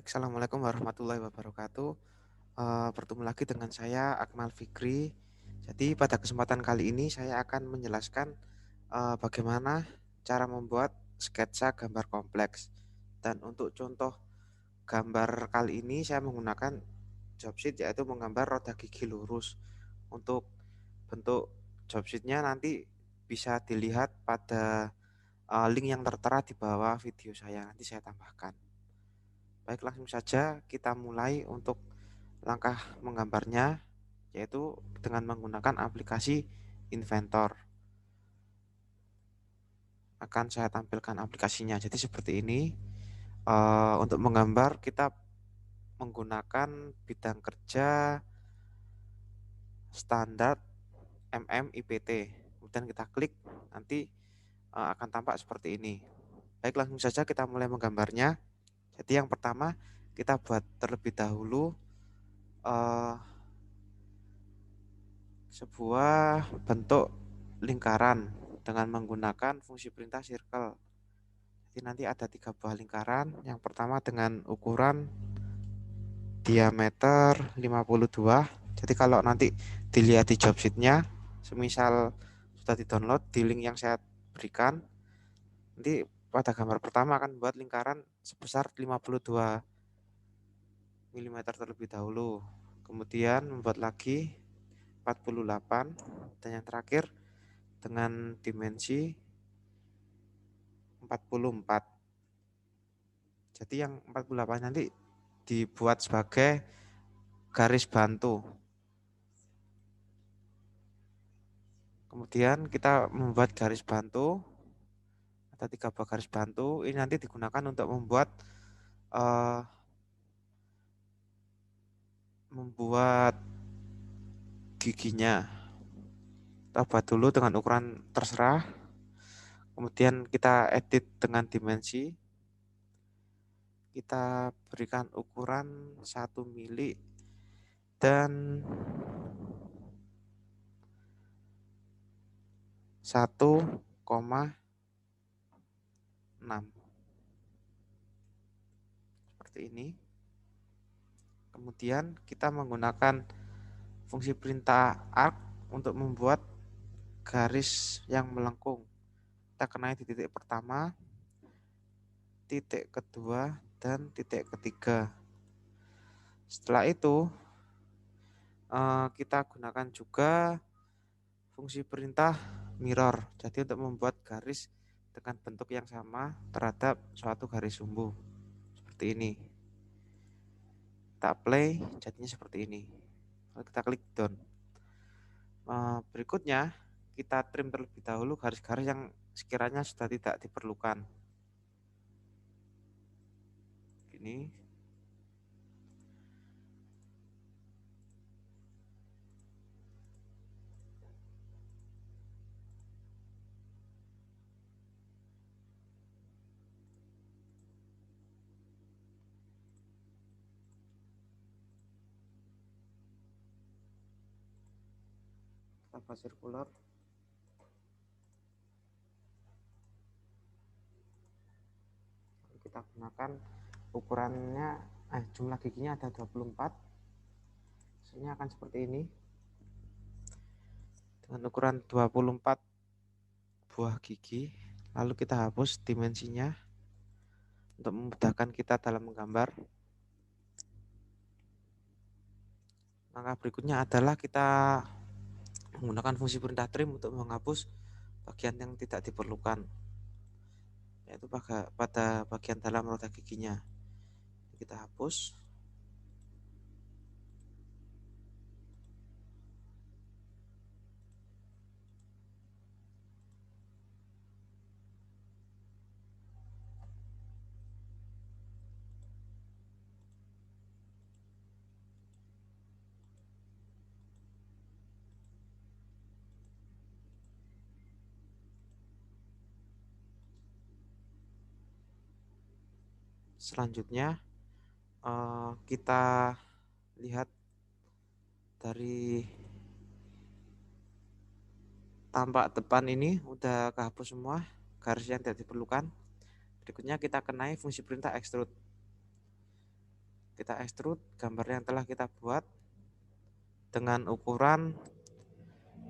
Assalamualaikum warahmatullahi wabarakatuh. Bertemu lagi dengan saya Akmal Fikri. Jadi pada kesempatan kali ini saya akan menjelaskan bagaimana cara membuat sketsa gambar kompleks. Dan untuk contoh gambar kali ini saya menggunakan job sheet, yaitu menggambar roda gigi lurus. Untuk bentuk job sheet-nya nanti bisa dilihat pada link yang tertera di bawah video saya. Nanti saya tambahkan. Baik, langsung saja kita mulai untuk langkah menggambarnya, yaitu dengan menggunakan aplikasi Inventor. Akan saya tampilkan aplikasinya. Jadi seperti ini. Untuk menggambar kita menggunakan bidang kerja standar IPT. Kemudian kita klik, nanti akan tampak seperti ini. Baik, langsung saja kita mulai menggambarnya. Jadi yang pertama kita buat terlebih dahulu eh, sebuah bentuk lingkaran dengan menggunakan fungsi perintah circle. Jadi nanti ada 3 buah lingkaran. Yang pertama dengan ukuran diameter 52. Jadi kalau nanti dilihat di job sheet-nya, semisal sudah di-download di link yang saya berikan, nanti pada gambar pertama akan buat lingkaran sebesar 52 mm terlebih dahulu. Kemudian membuat lagi 48, dan yang terakhir dengan dimensi 44. Jadi yang 48 nanti dibuat sebagai garis bantu. Kemudian kita membuat garis bantu, ada 3 buah garis bantu. Ini nanti digunakan untuk uh, membuat giginya. Kita buat dulu dengan ukuran terserah. Kemudian kita edit dengan dimensi. Kita berikan ukuran 1 mili dan 1,6. Seperti ini. Kemudian kita menggunakan fungsi perintah arc untuk membuat garis yang melengkung. Kita kenai di titik pertama, titik kedua, dan titik ketiga. Setelah itu kita gunakan juga fungsi perintah mirror. Jadi untuk membuat garis dengan bentuk yang sama terhadap suatu garis sumbu. Seperti ini. Kita play, jadinya seperti ini. Lalu kita klik down. Berikutnya kita trim terlebih dahulu garis-garis yang sekiranya sudah tidak diperlukan. Ini tanpa sirkular. Kita gunakan ukurannya, jumlah giginya ada 24. Hasilnya akan seperti ini. Dengan ukuran 24 buah gigi, lalu kita hapus dimensinya untuk memudahkan kita dalam menggambar. Langkah berikutnya adalah kita menggunakan fungsi perintah trim untuk menghapus bagian yang tidak diperlukan, yaitu pada bagian dalam roda giginya. Kita hapus. Selanjutnya kita lihat dari tampak depan ini udah kehapus semua garis yang tidak diperlukan. Berikutnya kita kenai fungsi perintah extrude. Kita extrude gambar yang telah kita buat dengan ukuran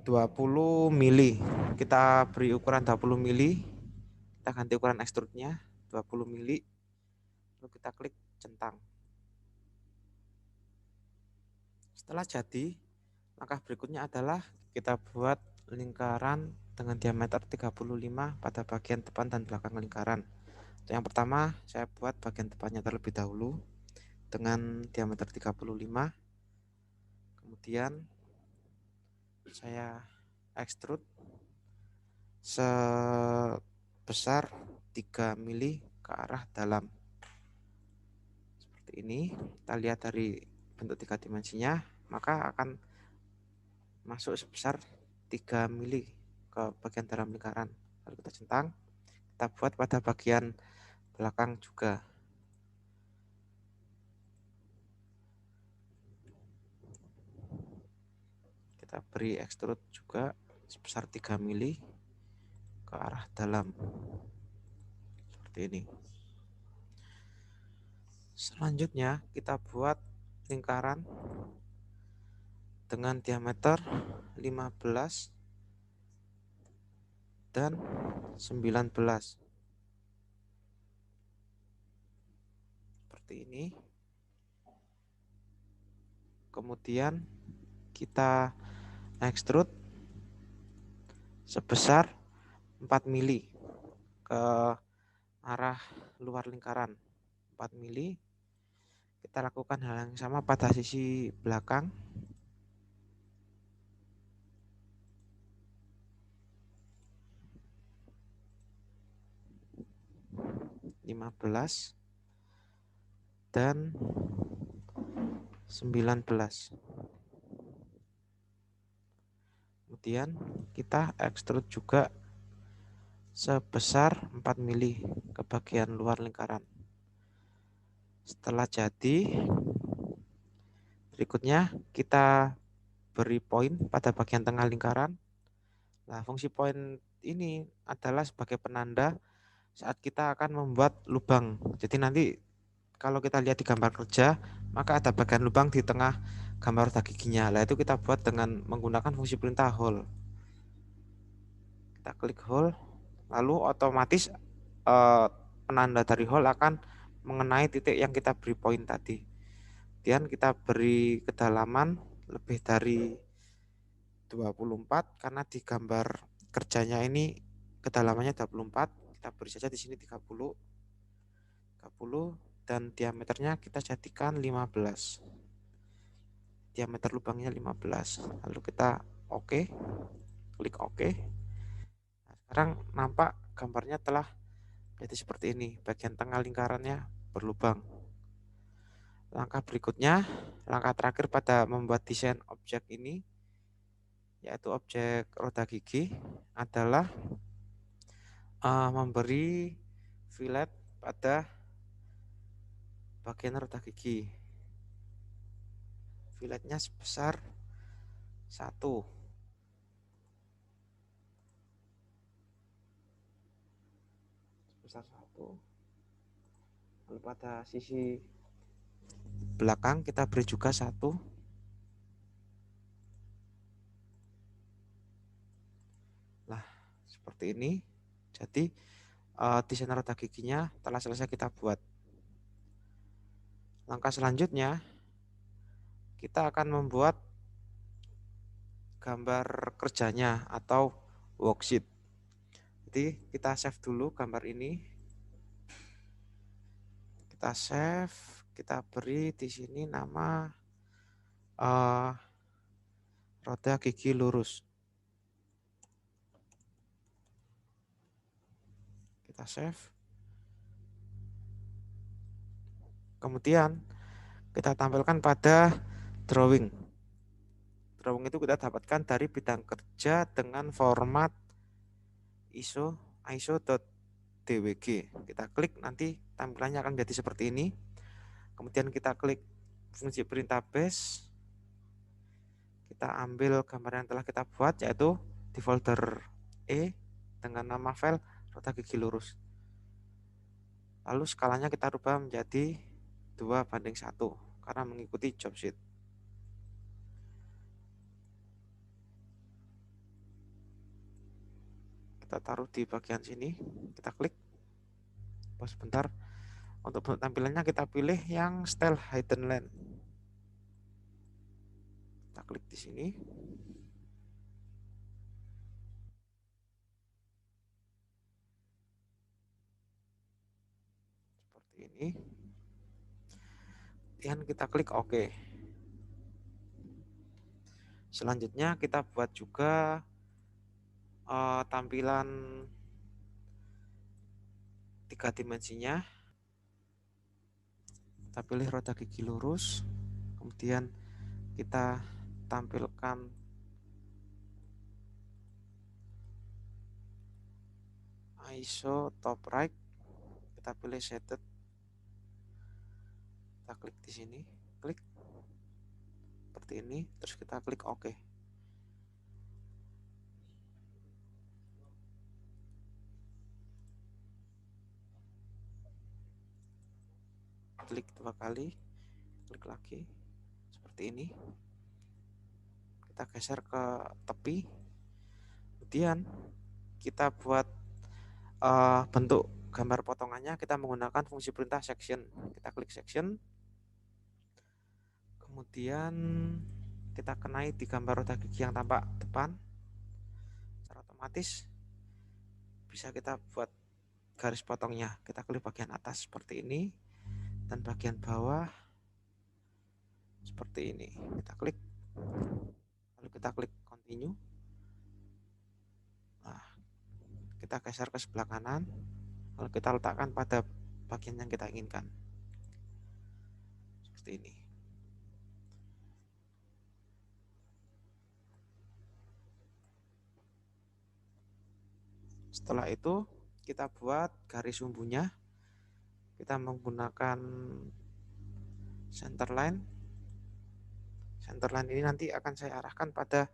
20 mili. Kita beri ukuran 20 mili. Kita ganti ukuran extrude-nya 20 mili. Lalu kita klik centang. Setelah jadi, langkah berikutnya adalah kita buat lingkaran dengan diameter 35 pada bagian depan dan belakang lingkaran. Yang pertama, saya buat bagian depannya terlebih dahulu dengan diameter 35. Kemudian saya extrude sebesar 3 mili ke arah dalam. Seperti ini, kita lihat dari bentuk 3 dimensinya, maka akan masuk sebesar 3 mili ke bagian dalam lingkaran. Lalu kita centang, kita buat pada bagian belakang juga. Kita beri extrude juga sebesar 3 mili ke arah dalam. Seperti ini. Selanjutnya kita buat lingkaran dengan diameter 15 dan 19. Seperti ini. Kemudian kita extrude sebesar 4 mili ke arah luar lingkaran. 4 mili. Kita lakukan hal yang sama pada sisi belakang. 15 dan 19. Kemudian kita extrude juga sebesar 4 mili ke bagian luar lingkaran. Setelah jadi, berikutnya kita beri poin pada bagian tengah lingkaran. Nah, fungsi poin ini adalah sebagai penanda saat kita akan membuat lubang. Jadi nanti kalau kita lihat di gambar kerja, maka ada bagian lubang di tengah gambar roda giginya. Nah, itu kita buat dengan menggunakan fungsi perintah hole. Kita klik hole, lalu otomatis penanda dari hole akan mengenai titik yang kita beri poin tadi. Kemudian kita beri kedalaman lebih dari 24 karena di gambar kerjanya ini kedalamannya 24. Kita beri saja di sini 30 dan diameternya kita jadikan 15. Diameter lubangnya 15. Lalu kita oke. Klik oke. Nah, sekarang nampak gambarnya telah jadi seperti ini. Bagian tengah lingkarannya berlubang. Langkah berikutnya, langkah terakhir pada membuat desain objek ini, yaitu objek roda gigi, adalah memberi fillet pada bagian roda gigi. Filletnya sebesar 1. Sebesar 1. Lalu pada sisi belakang kita beri juga 1. Nah, seperti ini. Jadi desain roda giginya telah selesai kita buat. Langkah selanjutnya, kita akan membuat gambar kerjanya atau worksheet. Jadi kita save dulu gambar ini. Kita save, kita beri di sini nama roda gigi lurus. Kita save. Kemudian kita tampilkan pada drawing. Drawing itu kita dapatkan dari bidang kerja dengan format ISO.dwg. Kita klik, nanti tampilannya akan jadi seperti ini. Kemudian kita klik fungsi perintah base. Kita ambil gambar yang telah kita buat, yaitu di folder E dengan nama file roda gigi lurus. Lalu skalanya kita rubah menjadi 2:1 karena mengikuti job sheet. Kita taruh di bagian sini, kita klik. Sebentar. Untuk bentuk tampilannya kita pilih yang style hidden line. Kita klik di sini. Seperti ini. Kemudian kita klik OK. Selanjutnya kita buat juga tampilan 3 dimensinya. Kita pilih roda gigi lurus, kemudian kita tampilkan ISO top right, kita pilih shaded, kita klik di sini, klik seperti ini, terus kita klik OK. Klik 2 kali, klik lagi seperti ini, kita geser ke tepi, kemudian kita buat bentuk gambar potongannya. Kita menggunakan fungsi perintah section, kita klik section, kemudian kita kenai di gambar roda gigi yang tampak depan. Secara otomatis bisa kita buat garis potongnya. Kita klik bagian atas seperti ini, dan bagian bawah seperti ini. Kita klik, lalu kita klik continue. Nah, kita geser ke sebelah kanan, lalu kita letakkan pada bagian yang kita inginkan seperti ini. Setelah itu kita buat garis sumbunya. Kita menggunakan center line. Center line ini nanti akan saya arahkan pada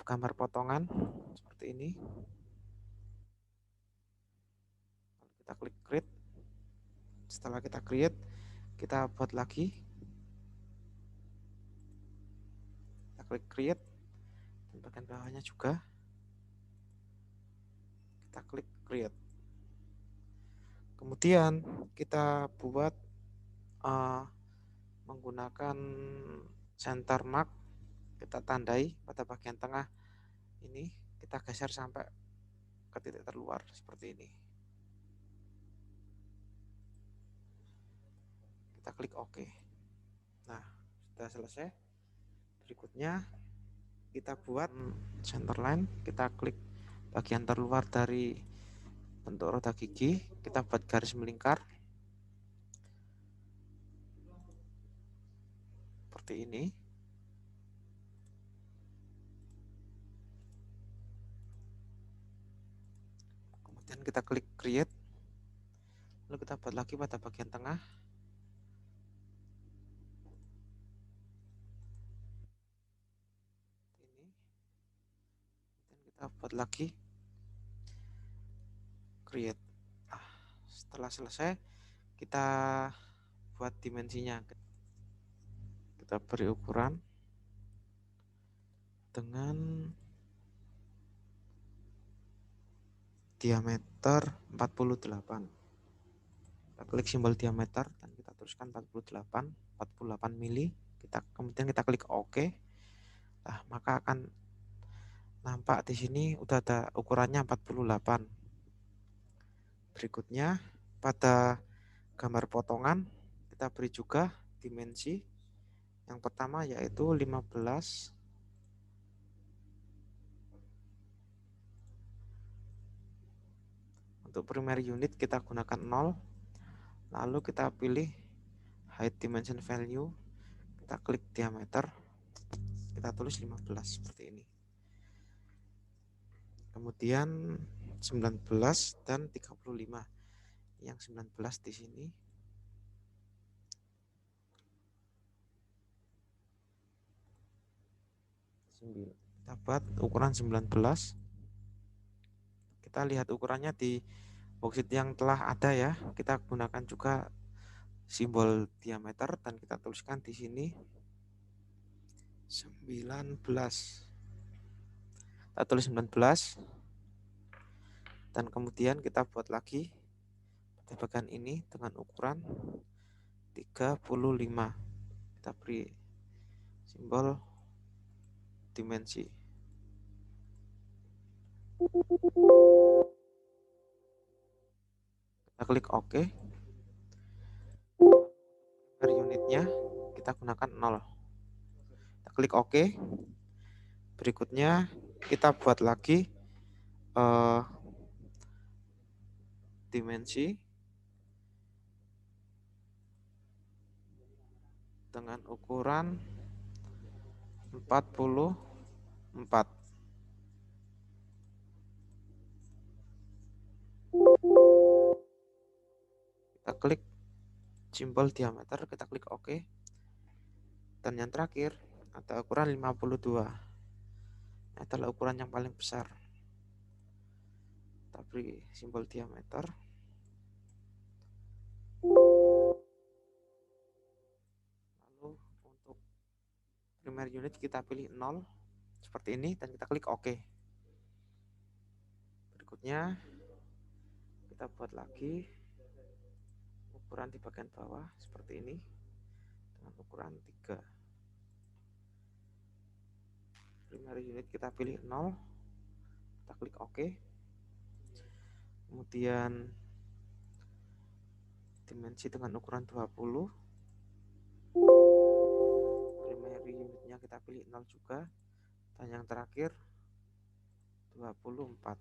gambar potongan seperti ini. Kita klik create. Setelah kita create, kita buat lagi. Kita klik create, dan bagian bawahnya juga kita klik create. Kemudian kita buat menggunakan center mark, kita tandai pada bagian tengah ini, kita geser sampai ke titik terluar seperti ini. Kita klik OK. Nah, sudah selesai. Berikutnya kita buat center line, kita klik bagian terluar dari bentuk roda gigi, kita buat garis melingkar seperti ini. Kemudian kita klik create, lalu kita buat lagi pada bagian tengah. Ini. Kemudian kita buat lagi create. Setelah selesai, kita buat dimensinya. Kita beri ukuran dengan diameter 48. Kita klik simbol diameter dan kita tuliskan 48 mili. Kemudian kita klik OK. Nah, maka akan nampak di sini udah ada ukurannya 48. Berikutnya pada gambar potongan kita beri juga dimensi. Yang pertama yaitu 15. Untuk primary unit kita gunakan 0. Lalu kita pilih height dimension value. Kita klik diameter. Kita tulis 15 seperti ini. Kemudian 19 dan 35. Yang 19 di sini. Kita buat ukuran 19. Kita lihat ukurannya di worksheet yang telah ada ya. Kita gunakan juga simbol diameter dan kita tuliskan di sini 19. Kita tulis 19 dan kemudian kita buat lagi pada bagian ini dengan ukuran 35. Kita beri simbol dimensi. Kita klik OK. Per unitnya kita gunakan 0. Kita klik OK. Berikutnya kita buat lagi dimensi dengan ukuran 44. Kita klik simbol diameter, kita klik OK. Dan yang terakhir ada ukuran 52. Ini adalah ukuran yang paling besar. Kita beri simbol diameter. Lalu untuk primary unit kita pilih 0 seperti ini dan kita klik OK. Berikutnya kita buat lagi ukuran di bagian bawah seperti ini dengan ukuran 3. Primary unit kita pilih 0, kita klik OK. Kemudian dimensi dengan ukuran 20. Primary unitnya kita pilih 0 juga. Dan yang terakhir 24.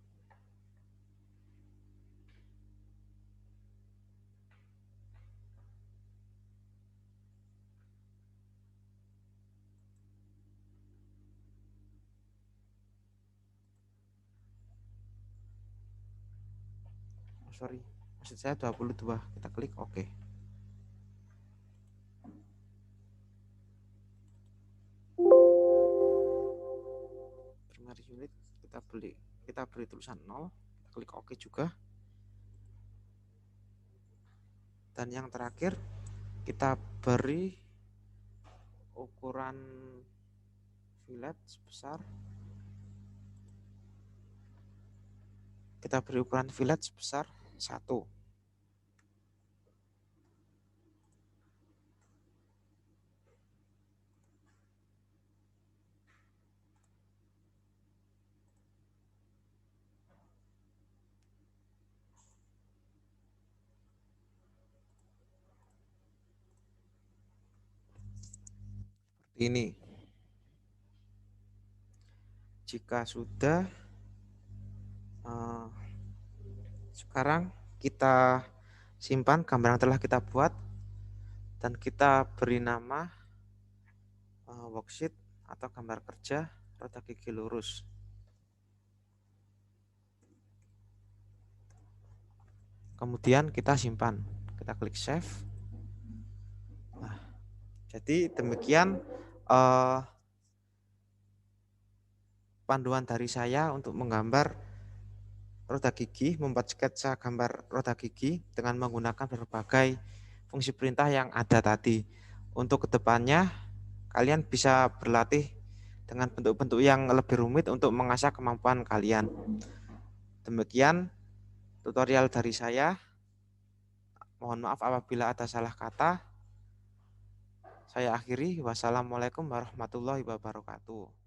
Maksud saya 22. Kita klik OK. Primary unit kita beri tulisan 0, kita klik OK juga. Dan yang terakhir kita beri ukuran fillet sebesar 1. Ini. Jika sudah, sekarang kita simpan gambar yang telah kita buat dan kita beri nama worksheet atau gambar kerja roda gigi lurus. Kemudian kita simpan, kita klik save. Nah, jadi demikian panduan dari saya untuk menggambar roda gigi, membuat sketsa gambar roda gigi dengan menggunakan berbagai fungsi perintah yang ada tadi. Untuk kedepannya, kalian bisa berlatih dengan bentuk-bentuk yang lebih rumit untuk mengasah kemampuan kalian. Demikian tutorial dari saya. Mohon maaf apabila ada salah kata. Saya akhiri. Wassalamualaikum warahmatullahi wabarakatuh.